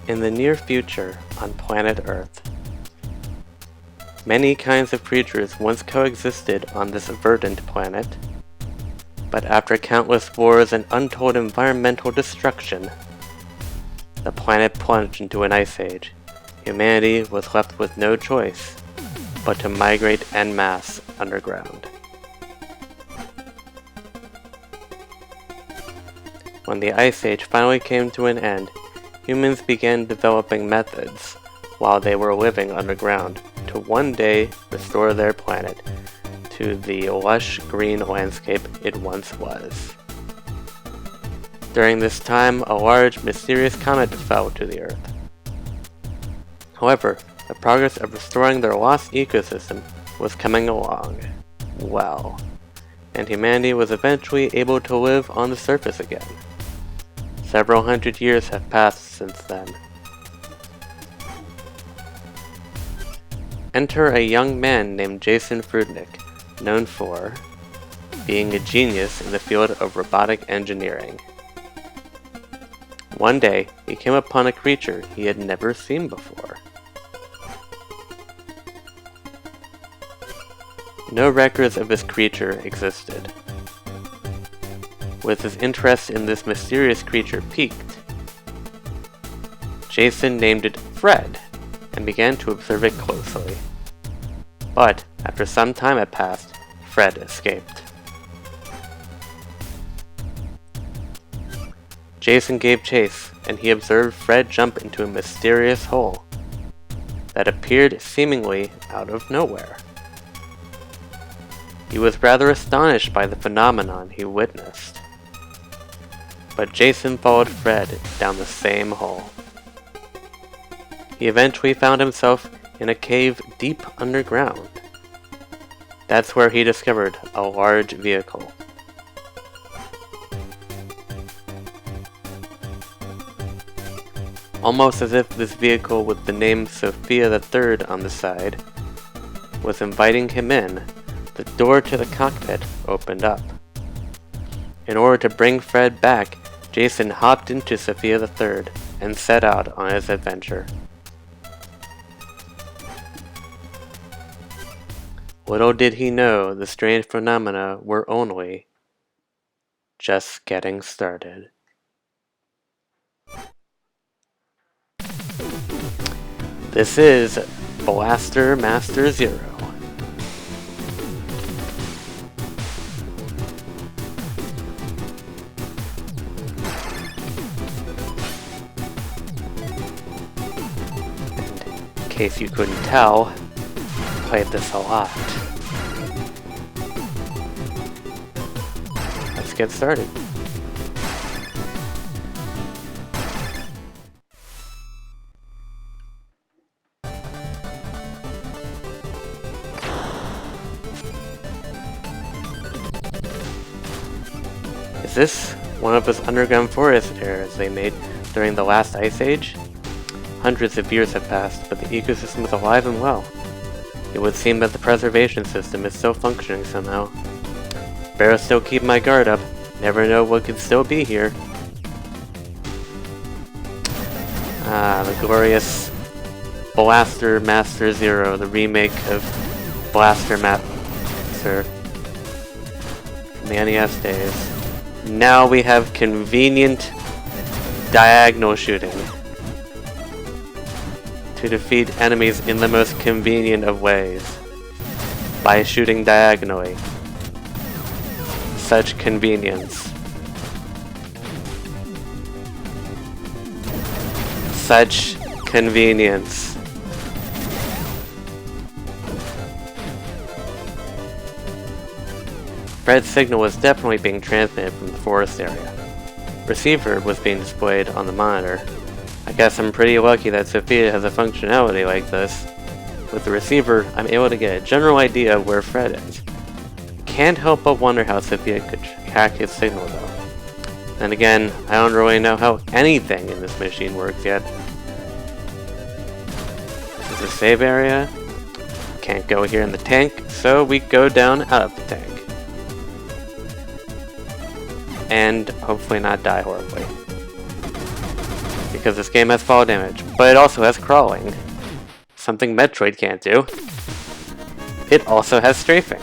In the near future, on planet Earth, many kinds of creatures once coexisted on this verdant planet, but after countless wars and untold environmental destruction, the planet plunged into an ice age. Humanity was left with no choice but to migrate en masse underground. When the ice age finally came to an end, humans began developing methods while they were living underground to one day restore their planet to the lush green landscape it once was. During this time, a large, mysterious comet fell to the Earth. However, the progress of restoring their lost ecosystem was coming along well, and humanity was eventually able to live on the surface again. Several hundred years have passed since then. Enter a young man named Jason Frudnick, known for being a genius in the field of robotic engineering. One day, he came upon a creature he had never seen before. No records of this creature existed. With his interest in this mysterious creature piqued, Jason named it Fred and began to observe it closely. But after some time had passed, Fred escaped. Jason gave chase, and he observed Fred jump into a mysterious hole that appeared seemingly out of nowhere. He was rather astonished by the phenomenon he witnessed, but Jason followed Fred down the same hole. He eventually found himself in a cave deep underground. That's where he discovered a large vehicle. Almost as if this vehicle with the name Sophia III on the side was inviting him in, the door to the cockpit opened up. In order to bring Fred back, Jason hopped into Sophia III and set out on his adventure. Little did he know the strange phenomena were only just getting started. This is Blaster Master Zero. In case you couldn't tell, played this a lot. Let's get started. Is this one of those underground forest areas they made during the last ice age? Hundreds of years have passed, but the ecosystem is alive and well. It would seem that the preservation system is still functioning somehow. Better still keep my guard up. Never know what could still be here. The glorious Blaster Master Zero, the remake of Blaster Master from the NES days. Now we have convenient diagonal shooting to defeat enemies in the most convenient of ways by shooting diagonally. Such convenience. Such convenience. Fred's signal was definitely being transmitted from the forest area. Receiver was being displayed on the monitor. I guess I'm pretty lucky that Sophia has a functionality like this. With the receiver, I'm able to get a general idea of where Fred is. Can't help but wonder how Sophia could hack his signal though. And again, I don't really know how anything in this machine works yet. This is a save area. Can't go here in the tank, so we go down out of the tank. And hopefully not die horribly. because this game has fall damage, but it also has crawling. Something Metroid can't do. It also has strafing.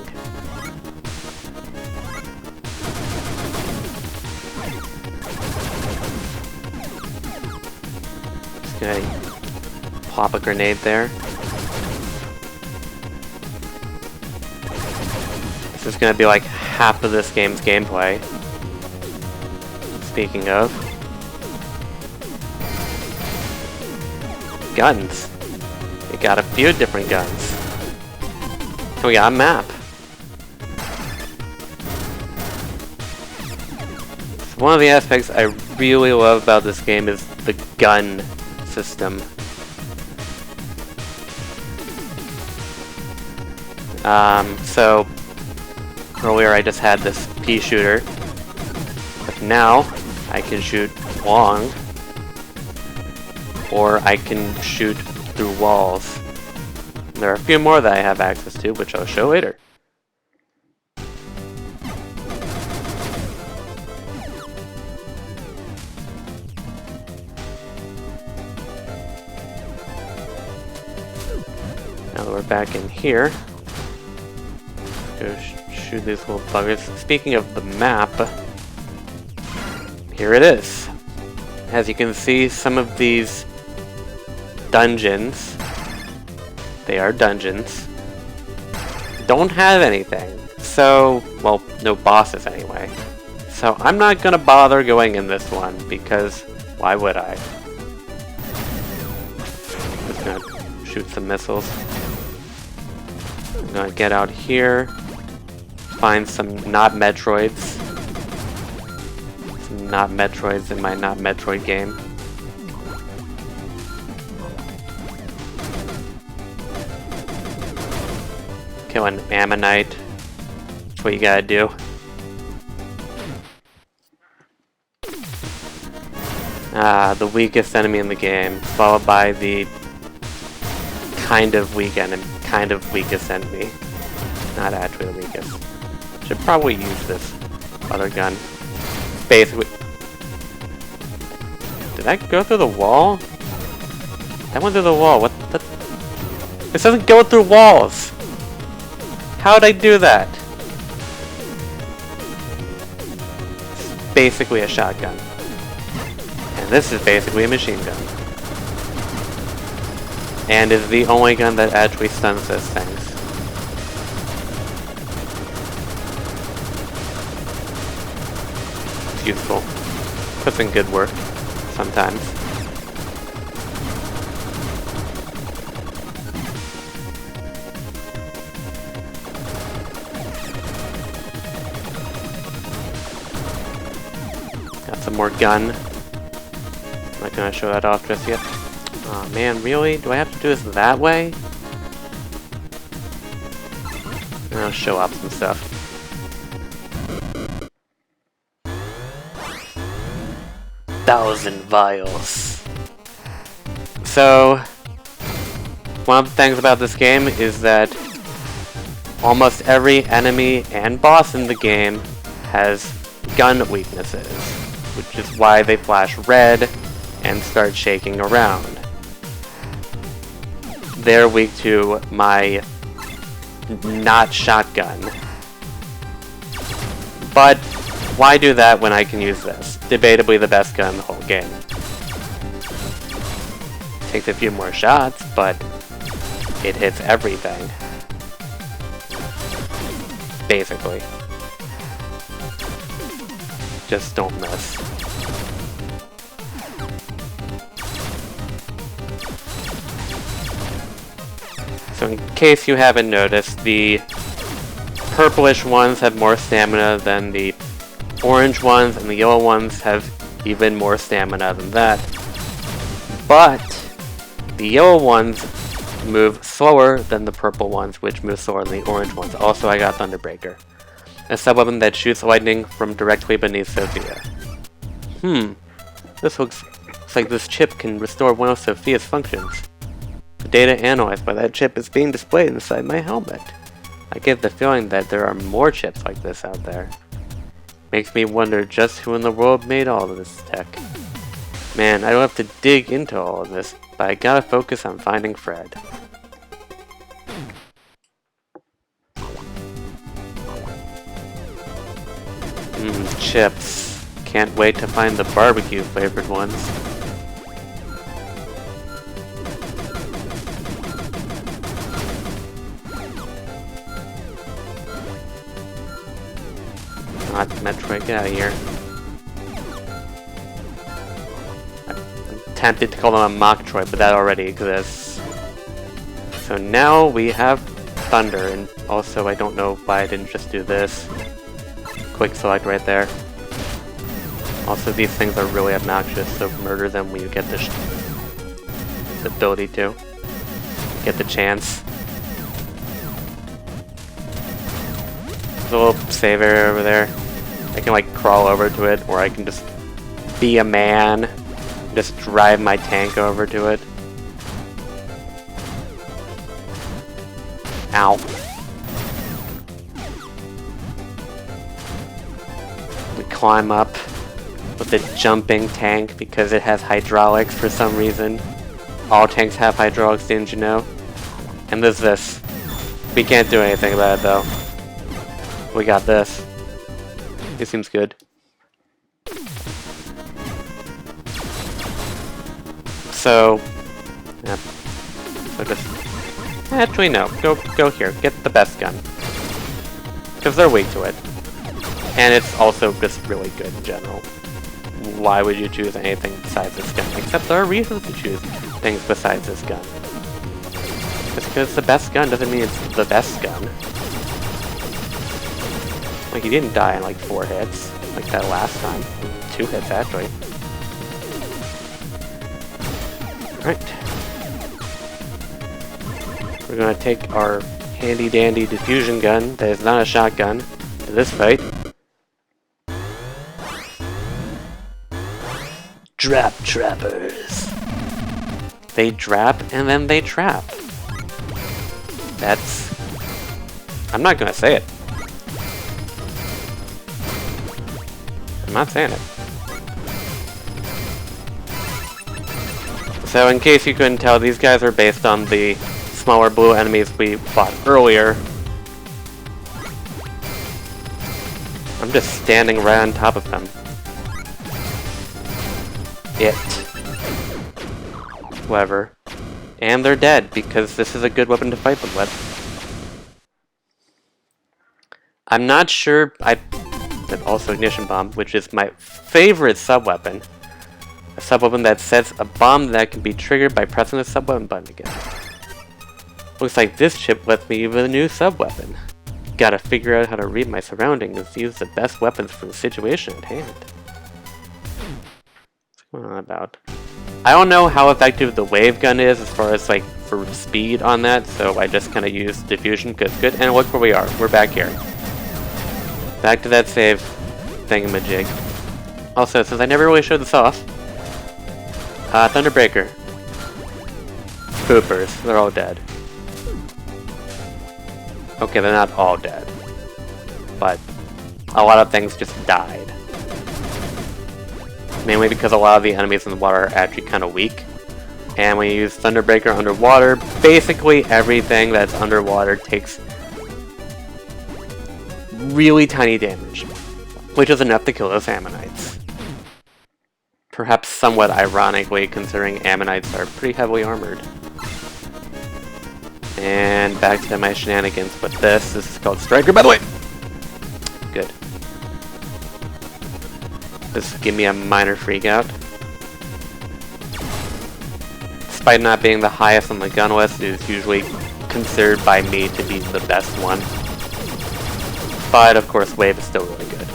Just gonna pop a grenade there. This is gonna be like half of this game's gameplay. Speaking of guns, we got a few different guns. And we got a map. One of the aspects I really love about this game is the gun system. So earlier I just had this pea shooter, but now I can shoot long, or I can shoot through walls. There are a few more that I have access to, which I'll show later. Now that we're back in here, go shoot these little buggers. Speaking of the map, here it is. As you can see, some of these dungeons, they are dungeons, don't have anything. So, well, no bosses anyway. So I'm not gonna bother going in this one, because why would I? Just gonna shoot some missiles. I'm gonna get out here, find some not Metroids. Some not Metroids in my not Metroid game. Kill an Ammonite. That's what you gotta do. The weakest enemy in the game, followed by the kind of weakest enemy. Not actually the weakest. Should probably use this other gun. Basically. Did that go through the wall? That went through the wall. What the? This doesn't go through walls! How'd I do that? It's basically a shotgun. And this is basically a machine gun. And is the only gun that actually stuns those things. It's useful. Puts in good work sometimes. Got some more gun. I'm not gonna show that off just yet. Aw man, really? Do I have to do this that way? I'll show off some stuff. Thousand vials. So, one of the things about this game is that almost every enemy and boss in the game has gun weaknesses, which is why they flash red and start shaking around. They're weak to my not shotgun. But why do that when I can use this? Debatably the best gun in the whole game. Takes a few more shots, but it hits everything. Basically. Just don't miss. So in case you haven't noticed, the purplish ones have more stamina than the orange ones, and the yellow ones have even more stamina than that. But the yellow ones move slower than the purple ones, which move slower than the orange ones. Also, I got Thunderbreaker, a sub-weapon that shoots lightning from directly beneath Sophia. This looks like this chip can restore one of Sophia's functions. The data analyzed by that chip is being displayed inside my helmet. I get the feeling that there are more chips like this out there. Makes me wonder just who in the world made all of this tech. Man, I don't have to dig into all of this, but I gotta focus on finding Fred. Chips. Can't wait to find the barbecue flavored ones. Not Metroid, get out of here. I'm tempted to call them a Mocktroid, but that already exists. So now we have Thunder, and also I don't know why I didn't just do this. Quick select right there. Also, these things are really obnoxious, so murder them when you get the ability to. Get the chance. There's a little save area over there. I can like crawl over to it, or I can just be a man. Just drive my tank over to it. Ow. We climb up with the jumping tank because it has hydraulics for some reason. All tanks have hydraulics, didn't you know? And there's this. We can't do anything about it though. We got this. It seems good. So, yeah. So just actually no. Go here. Get the best gun. Because they're weak to it. And it's also just really good in general. Why would you choose anything besides this gun? Except there are reasons to choose things besides this gun. Just because it's the best gun doesn't mean it's the best gun. Like, he didn't die in like 4 hits, like that last time. 2 hits, actually. Alright. We're gonna take our handy-dandy diffusion gun, that is not a shotgun, to this fight. Trap trappers. They trap and then they trap. That's... I'm not gonna say it. I'm not saying it. So in case you couldn't tell, these guys are based on the smaller blue enemies we fought earlier. I'm just standing right on top of them. Whatever. And they're dead, because this is a good weapon to fight them with. I'm not sure that also Ignition Bomb, which is my favorite sub-weapon. A sub-weapon that sets a bomb that can be triggered by pressing the sub-weapon button again. Looks like this chip lets me use a new sub-weapon. Gotta figure out how to read my surroundings and use the best weapons for the situation at hand. What's going on about? I don't know how effective the wave gun is as far as like for speed on that, so I just kind of use diffusion because it's good. And look where we are. We're back here. Back to that save thingamajig. Also, since I never really showed this off, Thunderbreaker. Poopers. They're all dead. Okay, they're not all dead. But a lot of things just died. Mainly because a lot of the enemies in the water are actually kind of weak. And when you use Thunderbreaker underwater, basically everything that's underwater takes really tiny damage, which is enough to kill those Ammonites. Perhaps somewhat ironically, considering Ammonites are pretty heavily armored. And back to my shenanigans with this. This is called Striker, by the way! Good. Just give me a minor freak out. Despite not being the highest on the gun list, it is usually considered by me to be the best one. But of course, wave is still really good.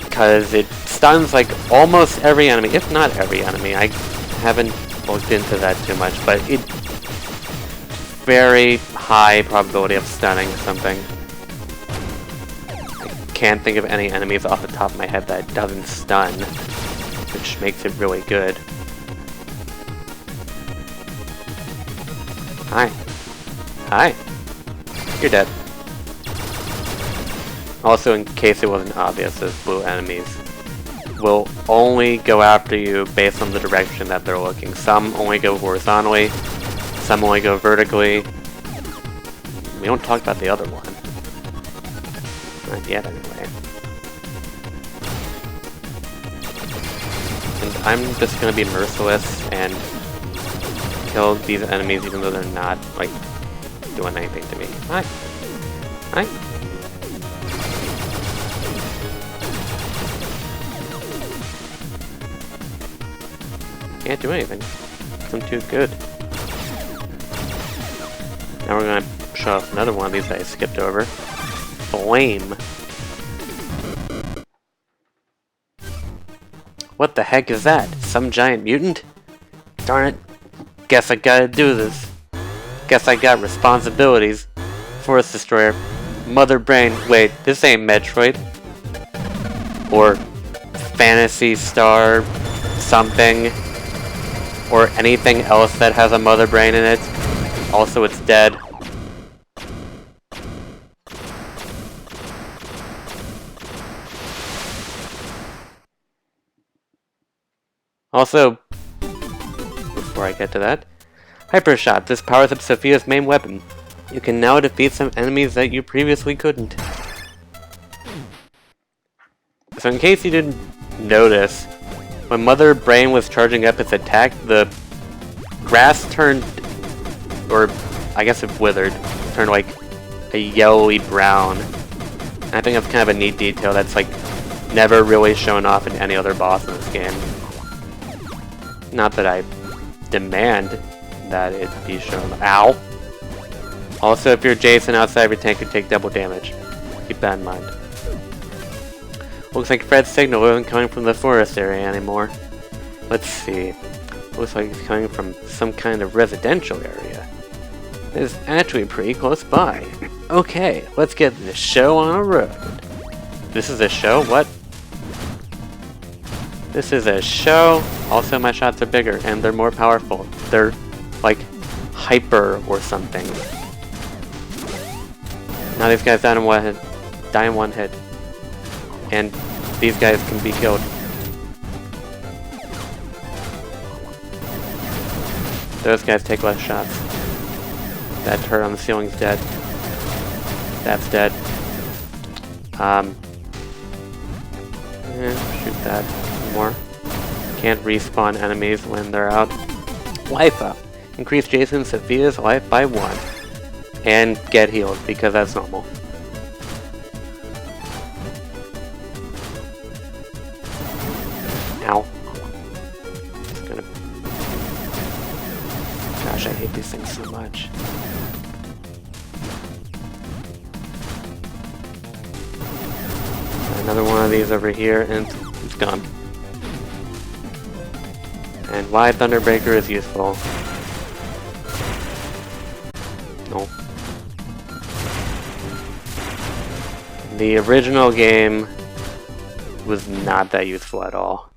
Because it stuns like almost every enemy, if not every enemy. I haven't looked into that too much, but it very high probability of stunning something. I can't think of any enemies off the top of my head that doesn't stun, which makes it really good. Hi. Hi. You're dead. Also, in case it wasn't obvious, those blue enemies will only go after you based on the direction that they're looking. Some only go horizontally, some only go vertically. We don't talk about the other one. Not yet, anyway. And I'm just gonna be merciless and kill these enemies even though they're not, like, doing anything to me. Hi. Hi. Can't do anything. I'm too good. Now we're gonna show off another one of these that I skipped over. Flame. What the heck is that? Some giant mutant? Darn it. Guess I gotta do this. Guess I got responsibilities. Force Destroyer. Mother Brain. Wait, this ain't Metroid. Or Fantasy Star something. Or anything else that has a Mother Brain in it. Also, it's dead. Also, before I get to that, Hyper Shot. This powers up Sophia's main weapon. You can now defeat some enemies that you previously couldn't. So in case you didn't notice, when Mother Brain was charging up its attack, the grass turned, or I guess it withered, turned like a yellowy brown. And I think that's kind of a neat detail that's like never really shown off in any other boss in this game. Not that I demand that it be shown. Ow! Also, if you're Jason outside of your tank, you take double damage. Keep that in mind. Looks like Fred's signal isn't coming from the forest area anymore. Let's see. Looks like it's coming from some kind of residential area. It's actually pretty close by. Okay, let's get this show on a road. This is a show? What? This is a show. Also, my shots are bigger and they're more powerful. They're like hyper or something. Now these guys die in one hit. And these guys can be killed. Those guys take less shots. That turret on the ceiling's dead. That's dead. Shoot that more. Can't respawn enemies when they're out. Life up. Increase Jason and Sophia's life by 1. And get healed, because that's normal. Ow. Just gonna... Gosh, I hate these things so much. Another one of these over here, and it's gone. And why Thunderbreaker is useful. No. The original game was not that useful at all.